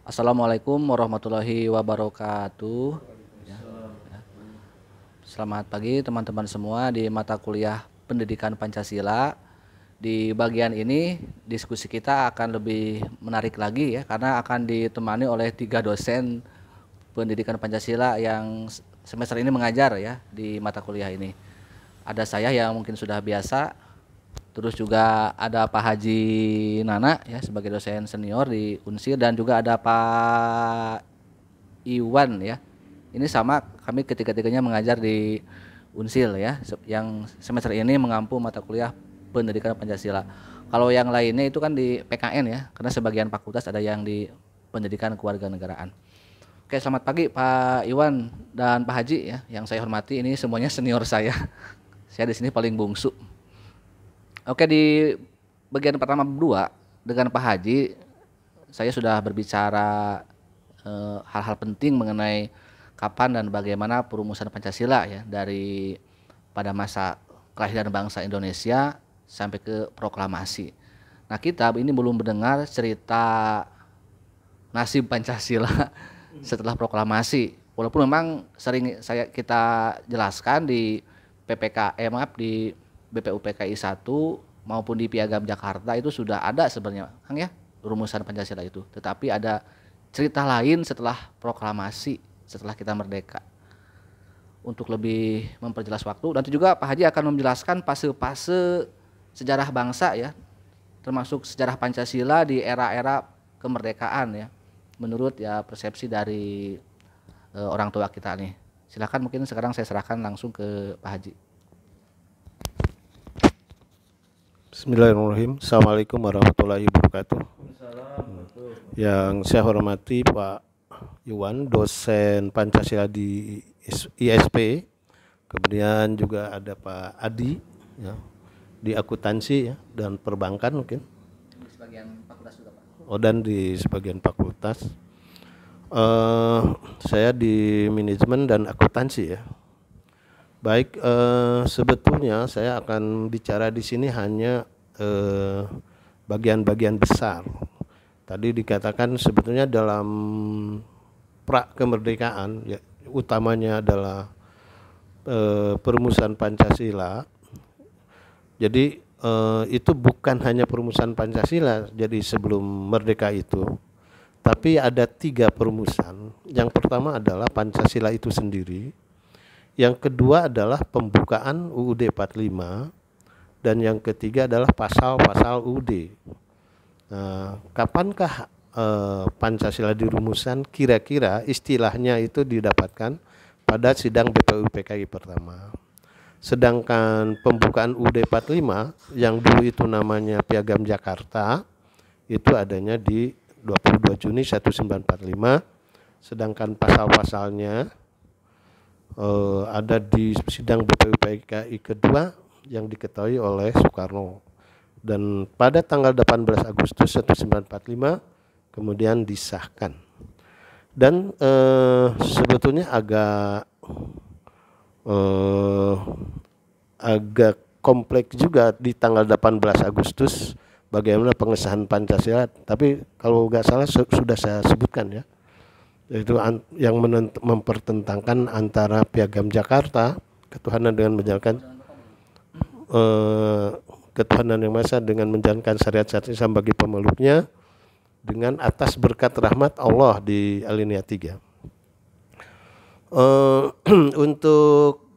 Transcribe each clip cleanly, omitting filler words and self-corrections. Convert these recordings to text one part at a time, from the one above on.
Assalamualaikum warahmatullahi wabarakatuh. Ya, Selamat pagi teman-teman semua di mata kuliah Pendidikan Pancasila. Di bagian ini diskusi kita akan lebih menarik lagi ya karena akan ditemani oleh 3 dosen Pendidikan Pancasila yang semester ini mengajar ya di mata kuliah ini. Ada saya yang mungkin sudah biasa, terus juga ada Pak Haji Nana ya sebagai dosen senior di Unsir, dan juga ada Pak Iwan ya. Ini sama, kami ketiga-tiganya mengajar di Unsil ya, yang semester ini mengampu mata kuliah Pendidikan Pancasila. Kalau yang lainnya itu kan di PKN ya, karena sebagian fakultas ada yang di Pendidikan Kewarganegaraan. Oke, selamat pagi Pak Iwan dan Pak Haji ya, yang saya hormati. Ini semuanya senior saya. Saya di sini paling bungsu. Oke, di bagian pertama berdua dengan Pak Haji, saya sudah berbicara hal-hal penting mengenai kapan dan bagaimana perumusan Pancasila ya, dari pada masa kelahiran bangsa Indonesia sampai ke proklamasi. Nah, kita ini belum mendengar cerita nasib Pancasila setelah proklamasi. Walaupun memang sering kita jelaskan di maaf, di BPUPKI 1 maupun di Piagam Jakarta itu sudah ada sebenarnya, Kang ya, rumusan Pancasila itu. Tetapi ada cerita lain setelah proklamasi, setelah kita merdeka. Untuk lebih memperjelas waktu, nanti juga Pak Haji akan menjelaskan fase-fase sejarah bangsa ya, termasuk sejarah Pancasila di era-era kemerdekaan ya, menurut ya persepsi dari orang tua kita nih. Silakan, mungkin sekarang saya serahkan langsung ke Pak Haji. Bismillahirrahmanirrahim. Assalamualaikum warahmatullahi wabarakatuh. Yang saya hormati Pak Iwan, dosen Pancasila di ISP. Kemudian juga ada Pak Adi ya, di akuntansi ya, dan perbankan mungkin. Di sebagian fakultas juga Pak. Oh, dan di sebagian fakultas. Saya di manajemen dan akuntansi ya. Baik, sebetulnya saya akan bicara di sini hanya bagian-bagian besar. Tadi dikatakan sebetulnya dalam pra kemerdekaan ya, utamanya adalah perumusan Pancasila. Jadi itu bukan hanya perumusan Pancasila, jadi sebelum merdeka itu, tapi ada 3 perumusan. Yang pertama adalah Pancasila itu sendiri. Yang kedua adalah pembukaan UUD 45, dan yang ketiga adalah pasal-pasal UUD. Nah, kapankah Pancasila dirumuskan? Kira-kira istilahnya itu didapatkan pada sidang BPUPKI pertama. Sedangkan pembukaan UUD 45 yang dulu itu namanya Piagam Jakarta itu adanya di 22 Juni 1945. Sedangkan pasal-pasalnya ada di sidang BPUPKI kedua yang diketahui oleh Soekarno, dan pada tanggal 18 Agustus 1945 kemudian disahkan. Dan sebetulnya agak kompleks juga di tanggal 18 Agustus bagaimana pengesahan Pancasila, tapi kalau nggak salah sudah saya sebutkan ya, yaitu yang mempertentangkan antara Piagam Jakarta, ketuhanan dengan menjalankan ketuhanan yang maha esa dengan menjalankan syariat-syariat Islam bagi pemeluknya, dengan atas berkat rahmat Allah di alinea 3. Untuk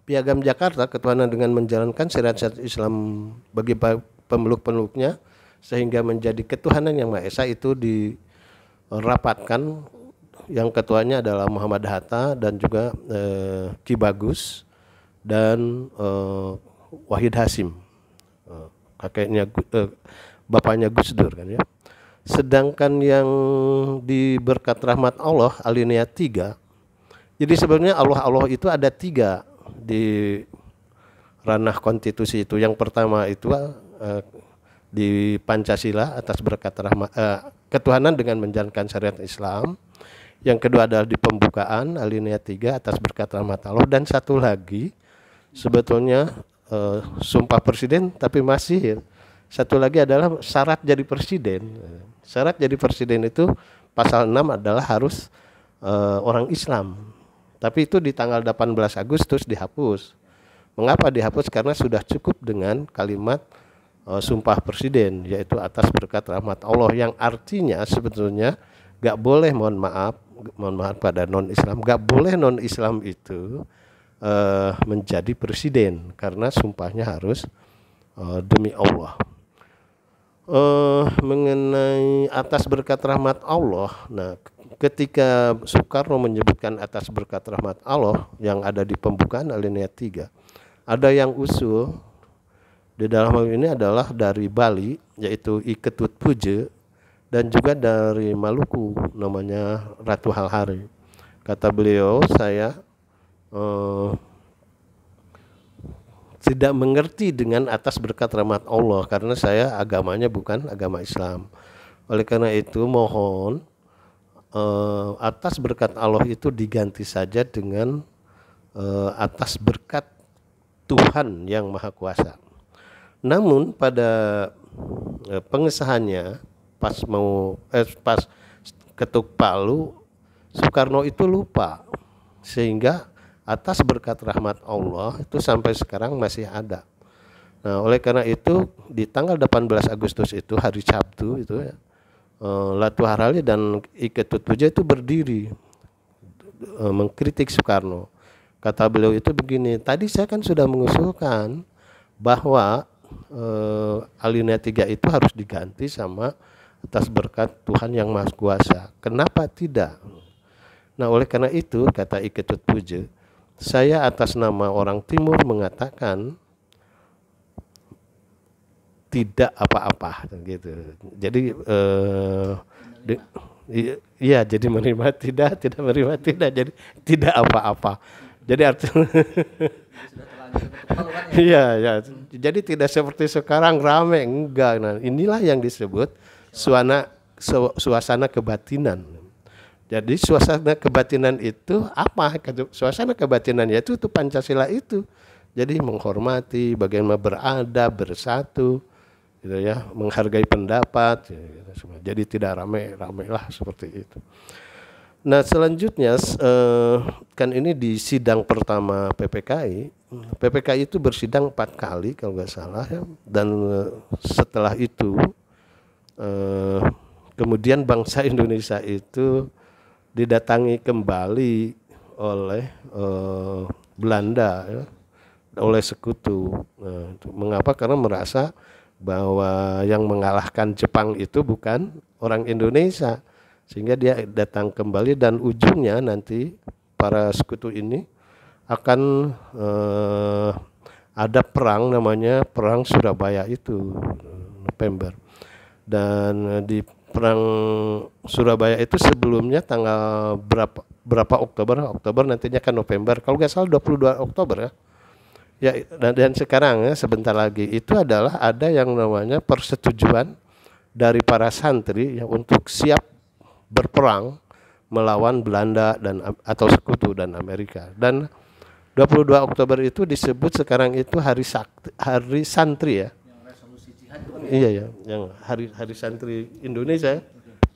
Piagam Jakarta, ketuhanan dengan menjalankan syariat-syariat Islam bagi pemeluk-pemeluknya sehingga menjadi ketuhanan yang maha esa, itu dirapatkan. Yang ketuanya adalah Muhammad Hatta dan juga Ki Bagus dan Wahid Hasim, kakeknya bapaknya Gus Dur kan ya. Sedangkan yang di berkat rahmat Allah alinea 3, jadi sebenarnya Allah itu ada 3 di ranah konstitusi itu. Yang pertama itu di Pancasila atas berkat rahmat ketuhanan dengan menjalankan syariat Islam. Yang kedua adalah di pembukaan alinea 3 atas berkat rahmat Allah, dan satu lagi sebetulnya sumpah presiden, tapi masih satu lagi adalah syarat jadi presiden. Syarat jadi presiden itu pasal 6 adalah harus orang Islam. Tapi itu di tanggal 18 Agustus dihapus. Mengapa dihapus? Karena sudah cukup dengan kalimat sumpah presiden, yaitu atas berkat rahmat Allah, yang artinya sebetulnya gak boleh, mohon maaf pada non-Islam, gak boleh non-Islam itu menjadi presiden karena sumpahnya harus demi Allah. Mengenai atas berkat rahmat Allah, nah ketika Soekarno menyebutkan atas berkat rahmat Allah yang ada di pembukaan alinea 3, ada yang usul di dalam hal ini adalah dari Bali, yaitu I Ketut Puje, dan juga dari Maluku namanya Ratu Halhari. Kata beliau, saya tidak mengerti dengan atas berkat rahmat Allah karena saya agamanya bukan agama Islam. Oleh karena itu mohon atas berkat Allah itu diganti saja dengan atas berkat Tuhan yang Maha Kuasa. Namun pada pengesahannya pas ketuk palu, Soekarno itu lupa, sehingga atas berkat rahmat Allah itu sampai sekarang masih ada. Nah, oleh karena itu di tanggal 18 Agustus itu hari Sabtu itu ya, Latu Harali dan I Ketut Puje itu berdiri mengkritik Soekarno. Kata beliau itu begini, tadi saya kan sudah mengusulkan bahwa alinea 3 itu harus diganti sama atas berkat Tuhan yang Maha Kuasa. Kenapa tidak? Nah, oleh karena itu kata I Ketut Puje, saya atas nama orang Timur mengatakan tidak apa-apa gitu. Jadi iya, jadi menerima tidak menerima tidak, jadi tidak apa-apa. Jadi artinya iya ya, jadi tidak seperti sekarang rame, enggak. Nah, inilah yang disebut suasana kebatinan. Jadi suasana kebatinan itu apa? Suasana kebatinan yaitu itu Pancasila itu. Jadi menghormati, bagaimana beradab, bersatu, gitu ya, menghargai pendapat, gitu. Jadi tidak rame-rame lah seperti itu. Nah, selanjutnya kan ini di sidang pertama PPKI. PPKI itu bersidang 4 kali kalau nggak salah ya. Dan setelah itu kemudian bangsa Indonesia itu didatangi kembali oleh Belanda ya, oleh sekutu. Nah, mengapa? Karena merasa bahwa yang mengalahkan Jepang itu bukan orang Indonesia, sehingga dia datang kembali dan ujungnya nanti para sekutu ini akan ada perang namanya Perang Surabaya itu November. Dan di Perang Surabaya itu sebelumnya tanggal berapa Oktober nantinya kan November, kalau nggak salah 22 Oktober ya. Ya, dan sekarang ya sebentar lagi itu adalah ada yang namanya persetujuan dari para santri ya, untuk siap berperang melawan Belanda dan atau sekutu dan Amerika. Dan 22 Oktober itu disebut sekarang itu hari santri ya. Yang resolusi jihad itu kan ya? Iya ya, yang hari santri Indonesia.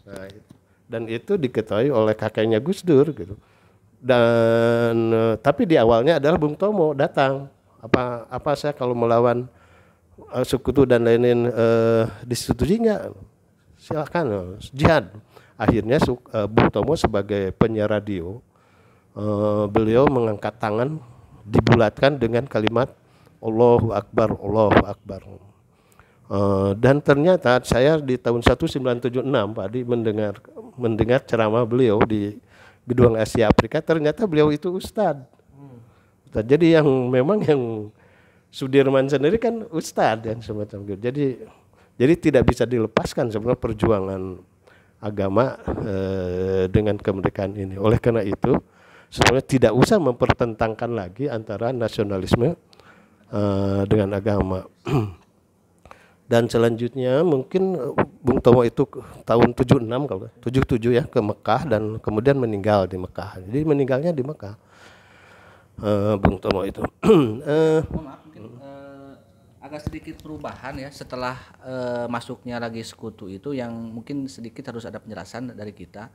Nah, dan itu diketahui oleh kakeknya Gus Dur gitu. Dan tapi di awalnya adalah Bung Tomo datang. Apa saya kalau melawan sekutu dan lain-lain disetujui enggak? Silakan jihad. Akhirnya Bung Tomo sebagai penyiar radio, beliau mengangkat tangan, dibulatkan dengan kalimat Allahu Akbar, Allahu Akbar. Dan ternyata saya di tahun 1976 Pak Adi mendengar ceramah beliau di Gedung Asia Afrika, ternyata beliau itu ustadz. Jadi yang memang yang Sudirman sendiri kan ustadz yang semacam gitu. Jadi tidak bisa dilepaskan sebenarnya perjuangan agama dengan kemerdekaan ini. Oleh karena itu sebenarnya tidak usah mempertentangkan lagi antara nasionalisme dengan agama. Dan selanjutnya mungkin Bung Tomo itu tahun 76 kalau 77 ya ke Mekah dan kemudian meninggal di Mekah. Jadi meninggalnya di Mekah. Bung Tomo itu. Maaf, mungkin agak sedikit perubahan ya setelah masuknya lagi sekutu itu, yang mungkin sedikit harus ada penjelasan dari kita.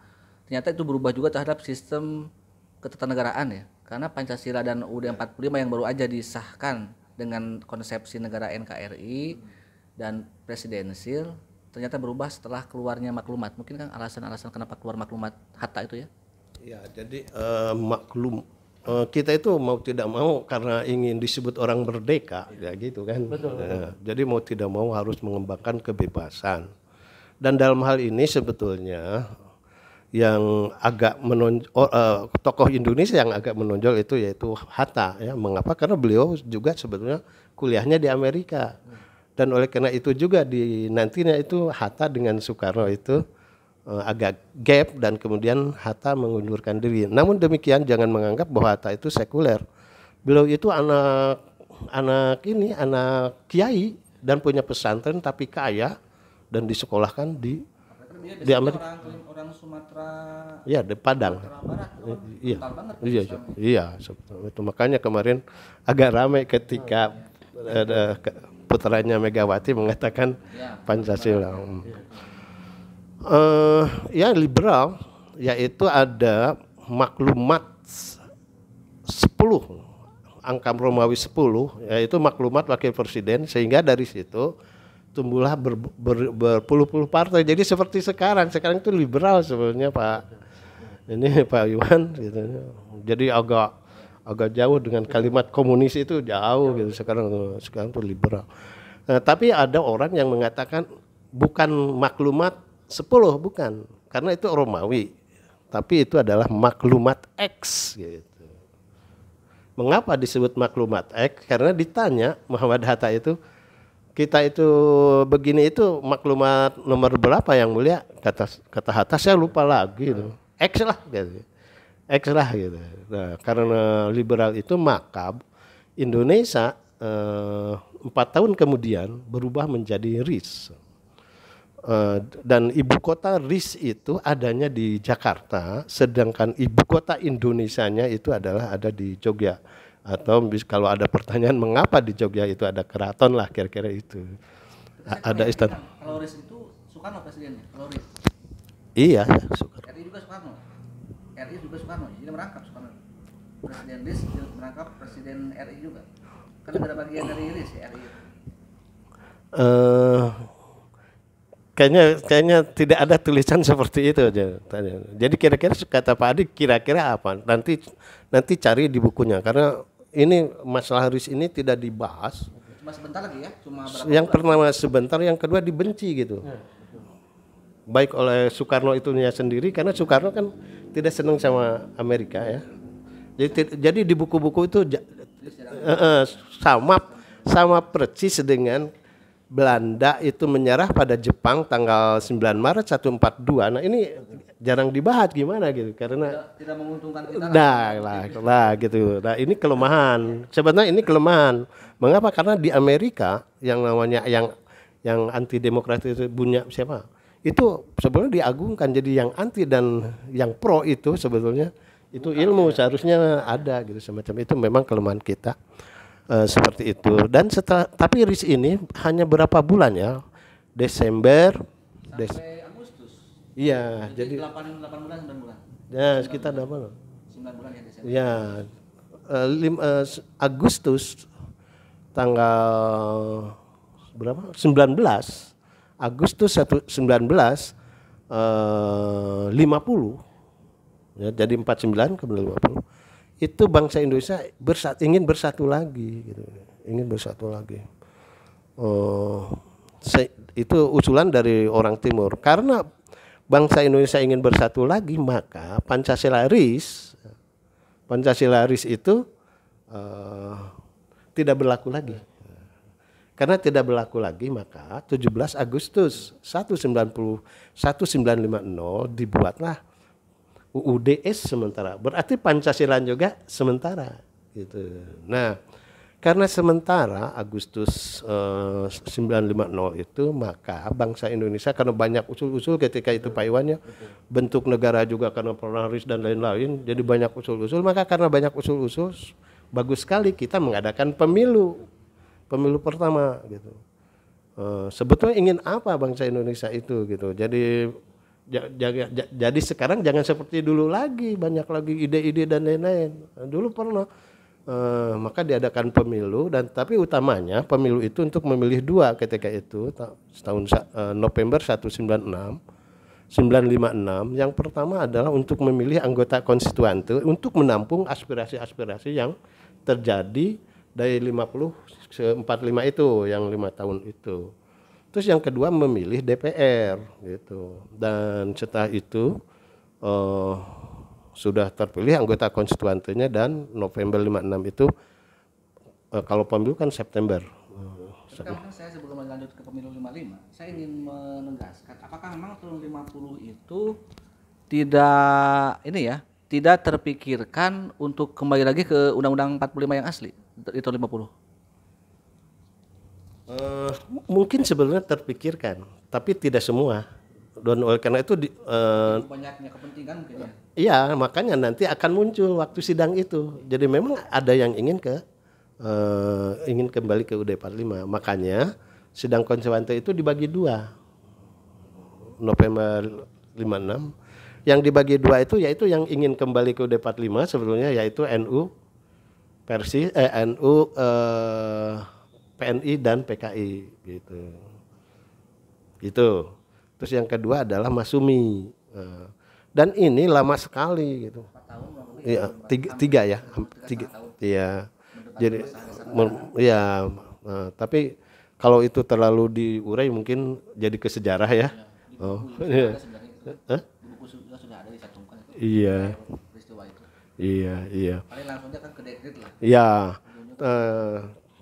Ternyata itu berubah juga terhadap sistem ketatanegaraan ya. Karena Pancasila dan UUD 45 yang baru aja disahkan dengan konsepsi negara NKRI dan presidensil ternyata berubah setelah keluarnya maklumat. Mungkin kan alasan-alasan kenapa keluar maklumat Hatta itu ya? Ya, jadi kita itu mau tidak mau karena ingin disebut orang merdeka, ya gitu kan. Betul. Jadi mau tidak mau harus mengembangkan kebebasan. Dan dalam hal ini sebetulnya yang agak menonjol, tokoh Indonesia yang agak menonjol itu yaitu Hatta ya. Mengapa? Karena beliau juga sebetulnya kuliahnya di Amerika. Dan oleh karena itu juga nantinya itu Hatta dengan Soekarno itu agak gap, dan kemudian Hatta mengundurkan diri. Namun demikian jangan menganggap bahwa Hatta itu sekuler. Beliau itu anak kiai dan punya pesantren tapi kaya dan disekolahkan di Amerika. Orang Sumatera. Ya, di Padang. Barat. Iya. Itu makanya kemarin agak ramai ketika putranya Megawati mengatakan Pancasila. Ya liberal, yaitu ada maklumat 10, angka Romawi 10, yaitu maklumat wakil presiden, sehingga dari situ tumbuhlah berpuluh-puluh partai. Jadi seperti sekarang itu liberal sebenarnya Pak Iwan gitu. Jadi agak jauh dengan kalimat komunis, itu jauh gitu. Sekarang itu liberal. Tapi ada orang yang mengatakan bukan maklumat 10, bukan, karena itu Romawi, tapi itu adalah maklumat X gitu. Mengapa disebut maklumat X? Karena ditanya Muhammad Hatta itu, kita itu begini, itu maklumat nomor berapa yang mulia? Kata Hatta, saya lupa lagi itu. X lah gitu. X lah gitu. Nah, karena liberal itu maka Indonesia 4 tahun kemudian berubah menjadi RIS. Dan ibu kota RIS itu adanya di Jakarta, sedangkan ibu kota Indonesianya itu ada di Jogja. Atau kalau ada pertanyaan mengapa di Jogja itu ada keraton lah, kira-kira itu. Ada istana. Kalau RIS itu Soekarno presidennya, kalau RIS. Iya, Soekarno. RI juga Soekarno. RI juga Soekarno. Jadi merangkap Soekarno. Presiden RIS merangkap presiden RI juga. Kan ada bagian dari RIS ya, RI. Kayaknya tidak ada tulisan seperti itu aja. Jadi kira-kira kata Pak Adi, kira-kira apa? Nanti cari di bukunya, karena ini masalah RIS ini tidak dibahas. Cuma sebentar lagi ya, yang pertama sebentar, yang kedua dibenci gitu. Baik oleh Soekarno itunya sendiri, karena Soekarno kan tidak senang sama Amerika ya. Jadi di buku-buku itu sama persis dengan Belanda itu menyerah pada Jepang tanggal 9 Maret 142. Nah ini jarang dibahas gimana gitu, karena tidak menguntungkan kita. Nah gitu. Nah ini kelemahan. Sebenarnya ini kelemahan. Mengapa? Karena di Amerika yang namanya yang anti demokratis itu punya siapa? Itu sebetulnya diagungkan. Jadi yang anti dan yang pro itu sebetulnya itu ilmu seharusnya ada gitu, semacam itu. Memang kelemahan kita. Seperti itu. Dan tapi RIS ini hanya berapa bulan ya? Desember sampai Agustus. Iya, jadi 8 bulan, 9 bulan. Ya, sekitar 8 bulan. 9 bulan ya Desember. Ya. 5 Agustus tanggal berapa? 19 Agustus 1950. Ya, jadi 49 ke 50. Itu bangsa Indonesia ingin bersatu lagi gitu. Ingin bersatu lagi. Itu usulan dari orang timur. Karena bangsa Indonesia ingin bersatu lagi, maka Pancasila RIS itu tidak berlaku lagi. Karena tidak berlaku lagi, maka 17 Agustus 1950 dibuatlah UUDS sementara, berarti Pancasila juga sementara gitu. Nah, karena sementara Agustus 950 itu, maka bangsa Indonesia karena banyak usul-usul ketika itu Pak Iwan ya, bentuk negara juga karena pernah RIS dan lain-lain, jadi banyak usul-usul. Maka karena banyak usul-usul, bagus sekali kita mengadakan pemilu pemilu pertama gitu. Sebetulnya ingin apa bangsa Indonesia itu gitu. Jadi jadi sekarang jangan seperti dulu lagi, banyak lagi ide-ide dan lain-lain. Dulu pernah maka diadakan pemilu, dan tapi utamanya pemilu itu untuk memilih dua ketika itu tahun November 956. Yang pertama adalah untuk memilih anggota konstituante untuk menampung aspirasi-aspirasi yang terjadi dari 50 ke 45 itu, yang 5 tahun itu. Terus yang kedua memilih DPR gitu. Dan setelah itu sudah terpilih anggota konstituantenya, dan November 56 itu kalau pemilu kan September. Sekarang saya sebelum lanjut ke pemilu 55, saya ingin menegaskan apakah memang tahun 50 itu tidak tidak terpikirkan untuk kembali lagi ke Undang-Undang 45 yang asli di tahun 50? Mungkin sebenarnya terpikirkan, tapi tidak semua. Dan oleh karena itu banyaknya kepentingan mungkin ya. Iya, makanya nanti akan muncul waktu sidang itu. Jadi memang ada yang ingin kembali ke UUD 45. Makanya sidang konstituante itu dibagi dua. November 56. Yang dibagi dua itu yaitu yang ingin kembali ke UUD 45 sebetulnya, yaitu NU PNI dan PKI gitu. Itu. Terus yang kedua adalah Masumi. Dan ini lama sekali gitu. 4 tahun iya, tiga ya. Iya. Jadi ya, tapi kalau itu terlalu diurai mungkin jadi ke sejarah ya. Iya. Buku sudah ada dicantumkan itu. Iya. Peristiwa itu. Iya. Paling langsungnya kan ke dekret lah. Iya.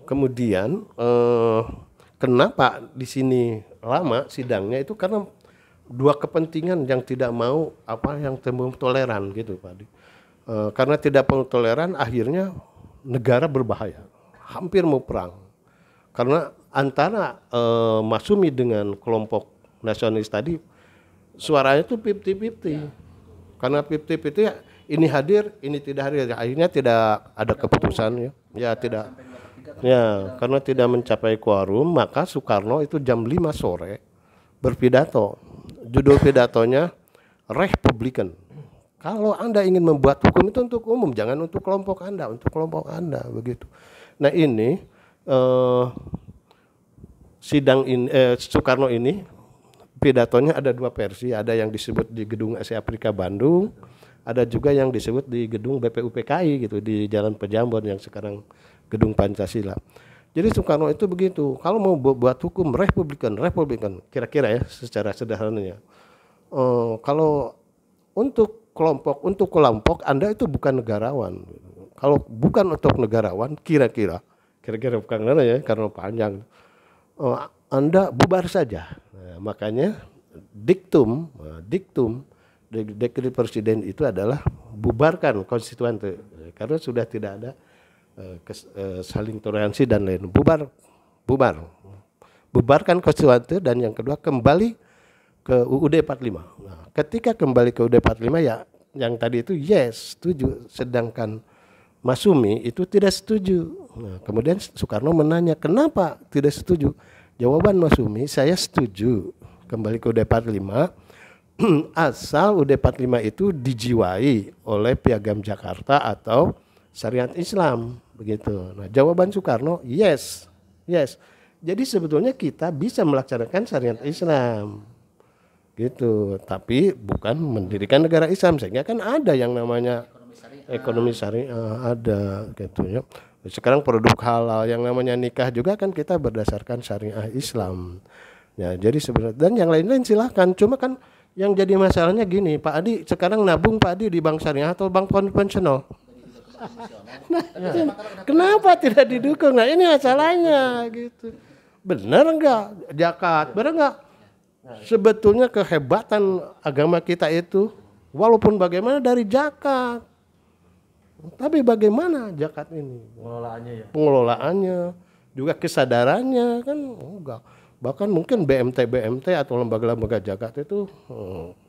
Kemudian kenapa di sini lama sidangnya itu karena dua kepentingan yang tidak mau yang toleran gitu Pak Adi. Karena tidak mau toleran akhirnya negara berbahaya, hampir mau perang. Karena antara Masumi dengan kelompok nasionalis tadi suaranya itu 50-50. Karena 50-50 ya, ini hadir, ini tidak hadir. Akhirnya tidak ada keputusan ya. Ya tidak. Ya, karena tidak mencapai quorum, maka Soekarno itu jam 5 sore berpidato. Judul pidatonya Republikan. Kalau Anda ingin membuat hukum itu untuk umum, jangan untuk kelompok Anda, begitu. Nah ini sidang ini Soekarno ini pidatonya ada dua versi, ada yang disebut di Gedung Asia Afrika Bandung, ada juga yang disebut di Gedung BPUPKI gitu di Jalan Pejambon yang sekarang Gedung Pancasila. Jadi Soekarno itu begitu, kalau mau buat hukum Republikan, kira-kira ya secara sederhananya. Kalau untuk kelompok Anda itu bukan negarawan. Kalau bukan untuk negarawan, kira-kira bukan mana ya, karena panjang. Anda bubar saja. Nah, makanya diktum dekret presiden itu adalah bubarkan konstituante, karena sudah tidak ada saling toleransi dan lain. Bubarkan konstituante, dan yang kedua kembali ke UUD 45. Nah, ketika kembali ke UUD 45 ya yang tadi itu yes, setuju, sedangkan Masumi itu tidak setuju. Nah, kemudian Soekarno menanya, "Kenapa tidak setuju?" Jawaban Masumi, "Saya setuju kembali ke UUD 45 asal UUD 45 itu dijiwai oleh Piagam Jakarta atau syariat Islam." Begitu. Nah, jawaban Soekarno, yes. Jadi sebetulnya kita bisa melaksanakan syariat Islam. Gitu, tapi bukan mendirikan negara Islam, sehingga kan ada yang namanya ekonomi syariah ada gitu ya. Sekarang produk halal yang namanya nikah juga kan kita berdasarkan syariah Islam. Ya, jadi sebenarnya dan yang lain-lain silahkan. Cuma kan yang jadi masalahnya gini, Pak Adi sekarang nabung Pak Adi di bank syariah atau bank konvensional. Nah, kenapa tidak didukung? Nah, ini masalahnya gitu. Benar enggak zakat? Benar enggak? Sebetulnya kehebatan agama kita itu walaupun bagaimana dari zakat. Tapi bagaimana zakat ini? Pengelolaannya juga kesadarannya kan enggak. Bahkan mungkin BMT atau lembaga-lembaga zakat itu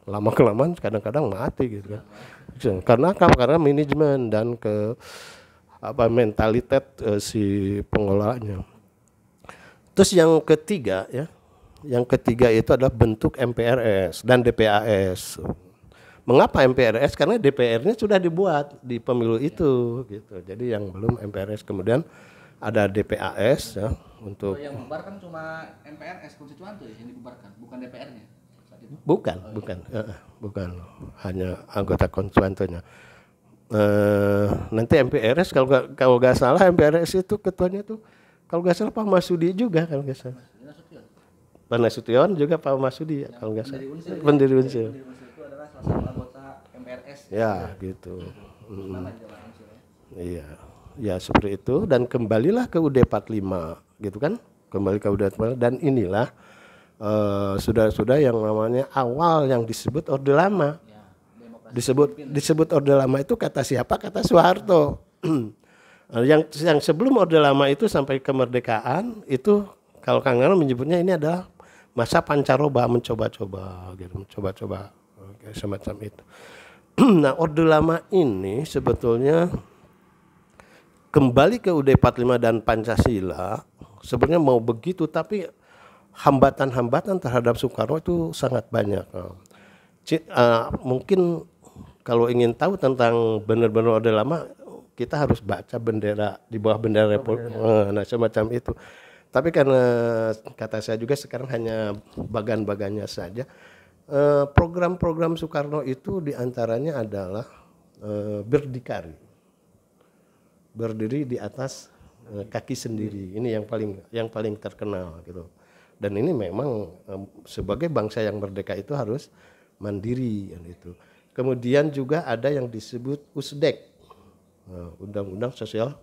lama-kelamaan kadang-kadang mati gitu kan. Karena apa? Karena manajemen dan mentalitas si pengelolanya. Terus yang ketiga ya, yang ketiga itu adalah bentuk MPRS dan DPAS. Mengapa MPRS? Karena DPR-nya sudah dibuat di pemilu itu, gitu. Jadi yang belum MPRS, kemudian ada DPAS ya untuk. Yang bubar kan cuma MPRS konstituan tuh yang dibubarkan, bukan DPR-nya. Bukan, bukan, hanya anggota konstituennya. Nanti MPRS kalau nggak salah MPRS itu ketuanya tuh kalau nggak salah Pak Masudi juga kalau nggak salah. Pak Nasution juga Pak Masudi ya, kalau nggak salah. Pendiri Unsur. Itu adalah salah satu anggota MPRS. Ya gitu. Iya, ya seperti itu dan kembalilah ke UUD 45 gitu kan, kembali ke UUD 45 dan inilah sudah yang namanya awal yang disebut Orde Lama. Disebut Orde Lama itu kata siapa? Kata Soeharto. yang sebelum Orde Lama itu sampai kemerdekaan itu kalau Kang Nano menyebutnya ini adalah masa pancaroba, mencoba-coba gitu, mencoba-coba semacam itu. Nah, Orde Lama ini sebetulnya kembali ke UUD 45 dan Pancasila sebenarnya mau begitu, tapi hambatan-hambatan terhadap Soekarno itu sangat banyak. Mungkin kalau ingin tahu tentang benar-benar Orde Lama, kita harus baca bendera di bawah bendera Republik, nah semacam itu. Tapi karena kata saya juga sekarang hanya bagan-bagannya saja. Program-program Soekarno itu diantaranya adalah berdikari, berdiri di atas kaki sendiri. Ini yang paling terkenal gitu. Dan ini memang sebagai bangsa yang merdeka itu harus mandiri gitu. Kemudian juga ada yang disebut USDEK, Undang-Undang Sosial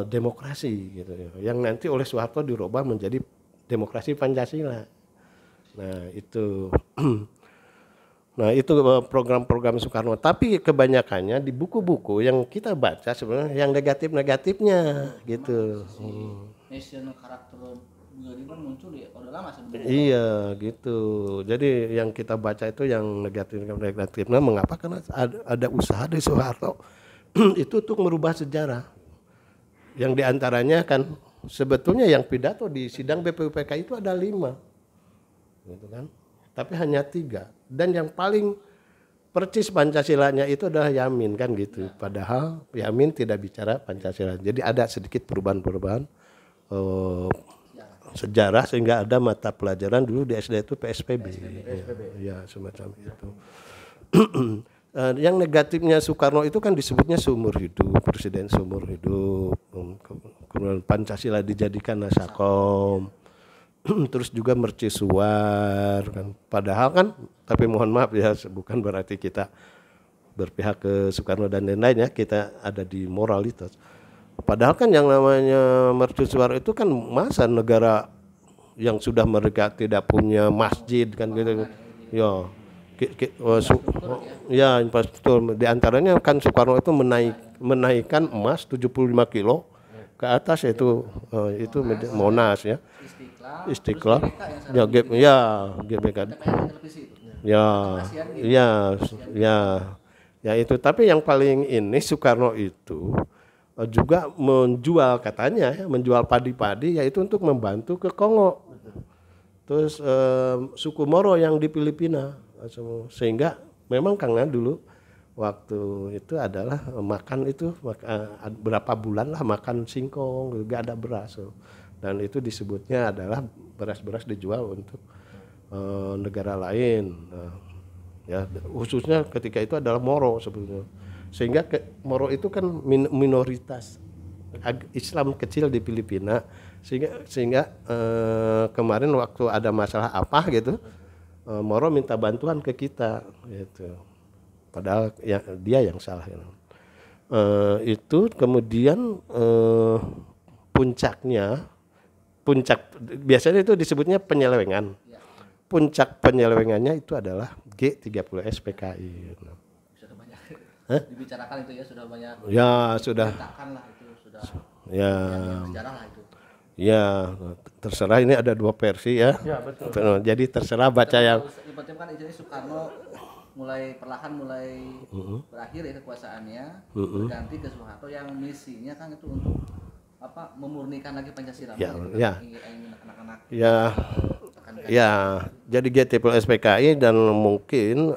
Demokrasi gitu ya. Yang nanti oleh Soeharto dirubah menjadi Demokrasi Pancasila. Nah, itu program-program Soekarno. Tapi kebanyakannya di buku-buku yang kita baca sebenarnya yang negatif-negatifnya gitu. National karakter juga muncul di Orde Lama sebenarnya. Iya gitu. Jadi yang kita baca itu yang negatif-negatifnya mengapa? Karena ada usaha dari Soeharto itu untuk merubah sejarah. Yang diantaranya kan sebetulnya yang pidato di sidang BPUPK itu ada 5, gitu kan? Tapi hanya 3. Dan yang paling percis Pancasilanya itu adalah Yamin kan gitu. Padahal Yamin tidak bicara Pancasila. Jadi ada sedikit perubahan-perubahan sejarah sehingga ada mata pelajaran dulu di SD itu PSPB. Ya semacam itu. Yang negatifnya Soekarno itu kan disebutnya seumur hidup, presiden seumur hidup, kemudian Pancasila dijadikan nasakom, terus juga mercusuar kan. Padahal kan, tapi mohon maaf ya, bukan berarti kita berpihak ke Soekarno dan lain-lain ya, kita ada di moralitas. Padahal kan yang namanya mercusuar itu kan masa negara yang sudah mereka tidak punya masjid kan gitu. Ya, infrastruktur. Di antaranya kan Soekarno itu menaikkan emas 75 kilo ke atas itu Monas ya. Istiqlal. GBK. Ya itu. Tapi yang paling ini Soekarno itu juga menjual katanya ya, menjual padi-padi yaitu untuk membantu ke Kongo. Terus suku Moro yang di Filipina. Sehingga memang karena dulu waktu itu adalah makan itu berapa bulan lah makan singkong, gak ada beras. Dan itu disebutnya adalah beras-beras dijual untuk negara lain. Ya, khususnya ketika itu adalah Moro sebetulnya. Sehingga Moro itu kan minoritas Islam kecil di Filipina. Sehingga kemarin waktu ada masalah apa gitu, Moro minta bantuan ke kita gitu. Padahal ya, dia yang salah gitu. Itu kemudian puncak biasanya itu disebutnya penyelewengan. Puncak penyelewengannya itu adalah G30 SPKI. Sudah banyak dibicarakan itu ya, sudah banyak. Ya sudah. Lah itu sudah. Ya. Sejarah lah itu. Ya, terserah ini ada 2 versi ya. Ya betul. Jadi terserah baca yang. Yang penting kan istilahnya Soekarno mulai berakhir ya kekuasaannya, berganti ke Soeharto yang misinya kan itu untuk memurnikan lagi Pancasila. Ya, Ingin anak-anak ya, ya. Jadi GTPLS-PKI dan mungkin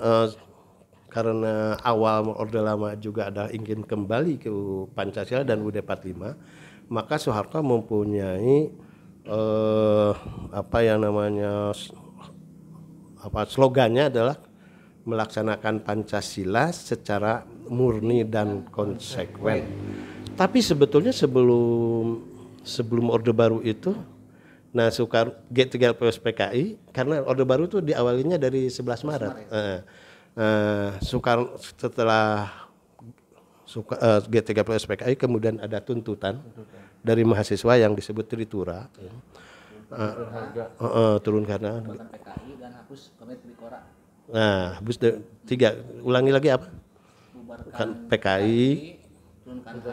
karena awal Orde Lama juga ada ingin kembali ke Pancasila dan UUD 45, maka Soeharto mempunyai slogannya adalah melaksanakan Pancasila secara murni dan konsekuen. Tapi sebetulnya sebelum Orde Baru itu, nah G3LPS-PKI, karena Orde Baru itu diawalinya dari 11 Maret. Soekarno setelah G3LPS-PKI kemudian ada tuntutan dari mahasiswa yang disebut Tritura. Turun karena PKI dan hapus Komite Trikora. Nah, habis tiga, ulangi lagi apa? Bubarkan PKI,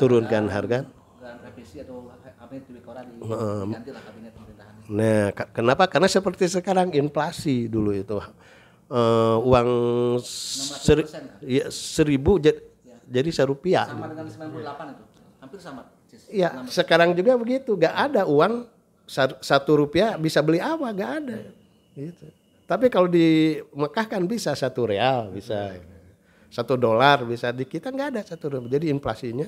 turunkan harga. Dan revisi atau Komite Trikora digantilah kabinet pemerintahan. Nah, kenapa? Karena seperti sekarang inflasi dulu itu uang 1.000 jadi Rp1. Sama dengan 98 itu, hampir sama. Iya, sekarang juga begitu, gak ada uang Rp1 bisa beli apa, gak ada. Gitu. Tapi kalau di Mekah kan bisa Rp1, bisa $1 bisa, di kita nggak ada Rp1. Jadi inflasinya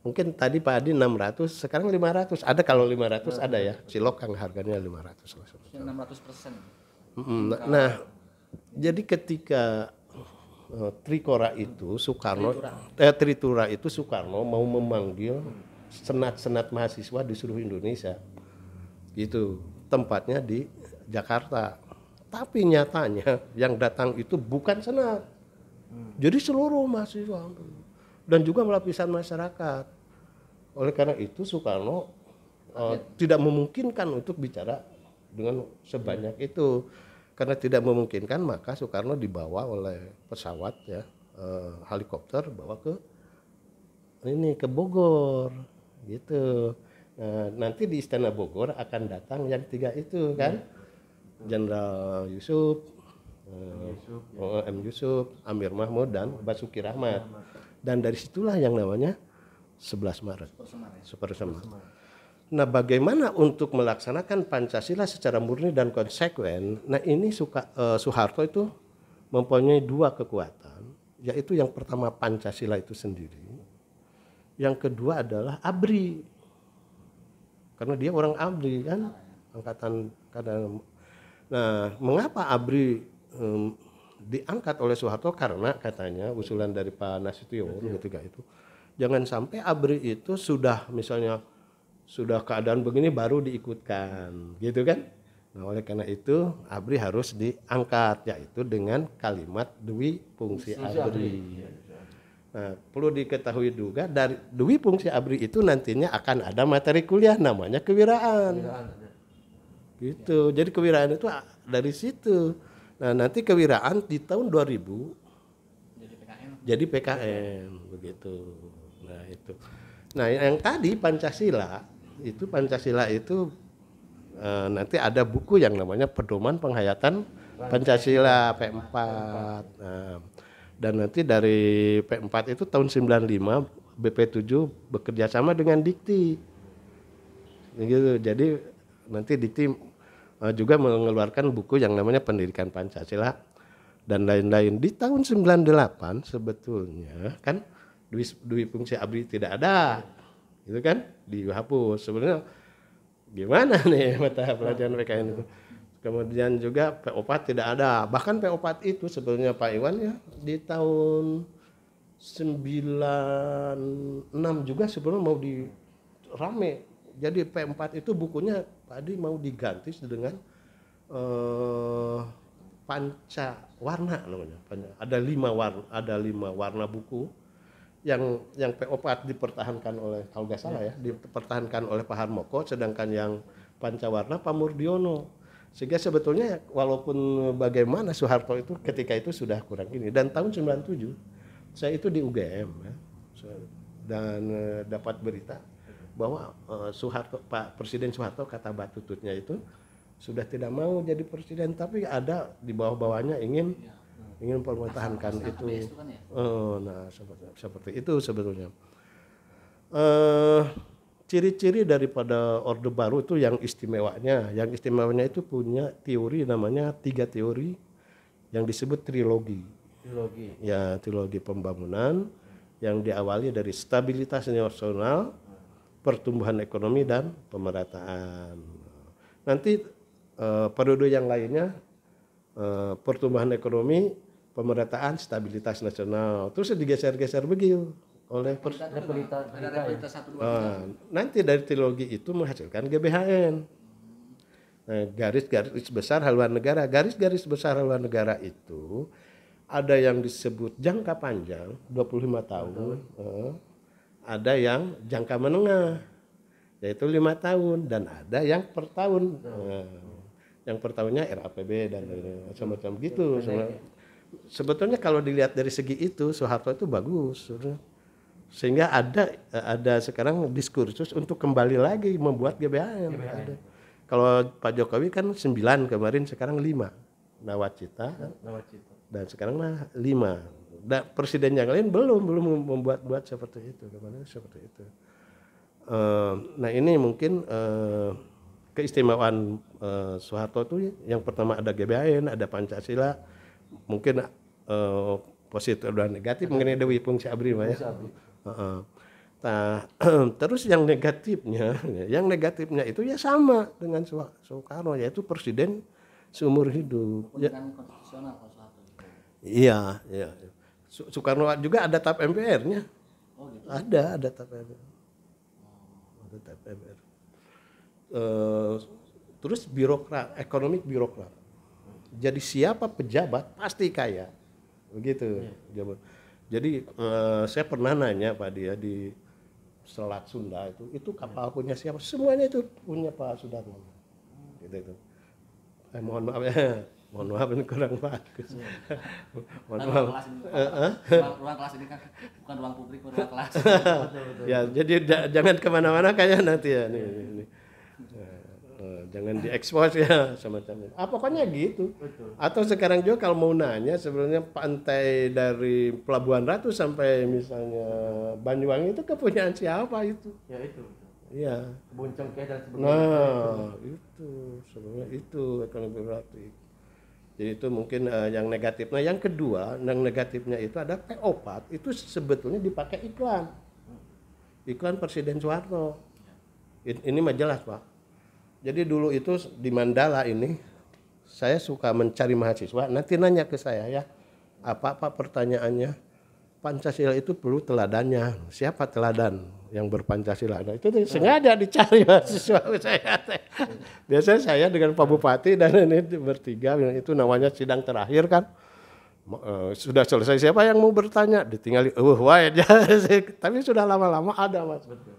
mungkin tadi Pak Adi 600, sekarang 500. Ada kalau 500 ada ya, cilok kan harganya 500. 600%. Nah, jadi ketika Trikora itu Tritura itu Soekarno mau memanggil senat-senat mahasiswa di seluruh Indonesia. Gitu. Tempatnya di Jakarta. Tapi nyatanya yang datang itu bukan senat. Jadi seluruh mahasiswa dan juga lapisan masyarakat. Oleh karena itu Soekarno tidak memungkinkan untuk bicara dengan sebanyak itu. Karena tidak memungkinkan maka Soekarno dibawa oleh pesawat ya, helikopter bawa ke Bogor gitu. Nah, nanti di Istana Bogor akan datang yang 3 itu kan. Jenderal Yusuf, M. Yusuf, Amir Mahmud dan Basuki Rahmat. Dan dari situlah yang namanya 11 Maret. Super Semar. Nah, bagaimana untuk melaksanakan Pancasila secara murni dan konsekuen? Nah, ini Soeharto itu mempunyai 2 kekuatan, yaitu yang pertama Pancasila itu sendiri. Yang kedua adalah ABRI. Karena dia orang ABRI kan, angkatan kadang. Nah, mengapa ABRI diangkat oleh Soeharto? Karena katanya usulan dari Pak Nasution ketika itu, jangan sampai ABRI itu sudah keadaan begini baru diikutkan, gitu kan? Nah, oleh karena itu ABRI harus diangkat, yaitu dengan kalimat Dwi Fungsi ABRI. Nah, perlu diketahui juga dari Dwi Fungsi ABRI itu nantinya akan ada materi kuliah namanya kewiraan. Gitu. Jadi kewiraan itu dari situ. Nah, nanti kewiraan di tahun 2000 jadi PKN begitu. Nah, itu. Nah, yang tadi Pancasila itu nanti ada buku yang namanya Pedoman Penghayatan Pancasila P4. Nah, dan nanti dari P4 itu tahun 95 BP7 bekerja sama dengan Dikti. Gitu. Jadi nanti Dikti juga mengeluarkan buku yang namanya Pendidikan Pancasila dan lain-lain. Di tahun 98 sebetulnya kan Dwi Fungsi ABRI tidak ada, gitu kan, dihapus. Sebenarnya gimana nih mata pelajaran PKN itu. Kemudian juga PO4 tidak ada. Bahkan PO4 itu sebetulnya Pak Iwan ya di tahun 96 juga sebelum mau dirame. Jadi P4 itu bukunya tadi mau diganti dengan Pancawarna namanya. Ada 5 warna buku yang PO4 dipertahankan oleh, kalau nggak salah ya, dipertahankan oleh Pak Harmoko, sedangkan yang Pancawarna Pak Murdiono. Sehingga sebetulnya walaupun bagaimana Soeharto itu ketika itu sudah kurang ini. Dan tahun 97 saya itu di UGM ya, dan dapat berita bahwa Pak Presiden Soeharto kata Batututnya itu sudah tidak mau jadi presiden, tapi ada di bawah-bawahnya ingin mempertahankan itu. Nah, seperti itu sebetulnya. ciri-ciri daripada Orde Baru itu yang istimewanya. Yang istimewanya itu punya teori namanya 3 teori yang disebut trilogi. Trilogi. Ya, trilogi pembangunan yang diawali dari stabilitas nasional, pertumbuhan ekonomi dan pemerataan. Nanti periode yang lainnya pertumbuhan ekonomi, pemerataan, stabilitas nasional. Terus digeser-geser begitu oleh nanti dari trilogi itu menghasilkan GBHN. Nah, garis-garis besar haluan negara. Garis-garis besar haluan negara itu ada yang disebut jangka panjang 25 tahun, ada yang jangka menengah yaitu 5 tahun dan ada yang per tahun. Yang per tahunnya RAPB dan semacam gitu. Sebetulnya kalau dilihat dari segi itu Soeharto itu bagus. Sehingga ada sekarang diskursus untuk kembali lagi membuat GBHN. Kalau Pak Jokowi kan 9 kemarin, sekarang 5 nawacita dan sekarang 5. Dan presiden yang lain belum membuat seperti itu. Nah ini mungkin keistimewaan Soeharto itu yang pertama ada GBHN, ada Pancasila, mungkin positif dan negatif mengenai Dewi Fungsi Abri ya. Nah, terus yang negatifnya itu ya sama dengan Soekarno, yaitu presiden seumur hidup. Konstitusional kalau Soeharto. Iya. Soekarno juga ada TAP MPR-nya. Oh, gitu. Ada TAP MPR. Ada TAP MPR. Terus ekonomi birokrat. Jadi siapa pejabat pasti kaya, begitu. Jadi saya pernah nanya Pak dia di Selat Sunda itu kapal punya siapa? Semuanya itu punya Pak Sudarmo. Gitu. Mohon maaf ini kurang bagus. Mohon maaf. Ruang kelas ini kan bukan ruang publik, ruang kelas. Ya, jadi jangan kemana-mana kayak nanti ya nih. Jangan diekspos ya semacam itu. Pokoknya gitu. Betul. Atau sekarang juga kalau mau nanya sebenarnya pantai dari Pelabuhan Ratu sampai misalnya Banyuwangi itu kepunyaan siapa itu? Ya itu. Iya. Kebun Cengkeh dan sebagainya. Nah, itu sebenarnya itu ekonomi berarti. Jadi itu mungkin yang negatif. Nah, yang kedua, yang negatifnya itu ada PO4 itu sebetulnya dipakai iklan. Iklan Presiden Soeharto. Ini mah jelas, Pak. Jadi dulu itu di Mandala ini saya suka mencari mahasiswa, nanti nanya ke saya ya, apa pertanyaannya, Pancasila itu perlu teladannya, siapa teladan yang berpancasila? Nah, itu sengaja dicari mahasiswa saya. Biasanya saya dengan Pak Bupati dan ini bertiga, itu namanya sidang terakhir kan, sudah selesai siapa yang mau bertanya, ditinggali, tapi sudah lama-lama ada Mas. Betul.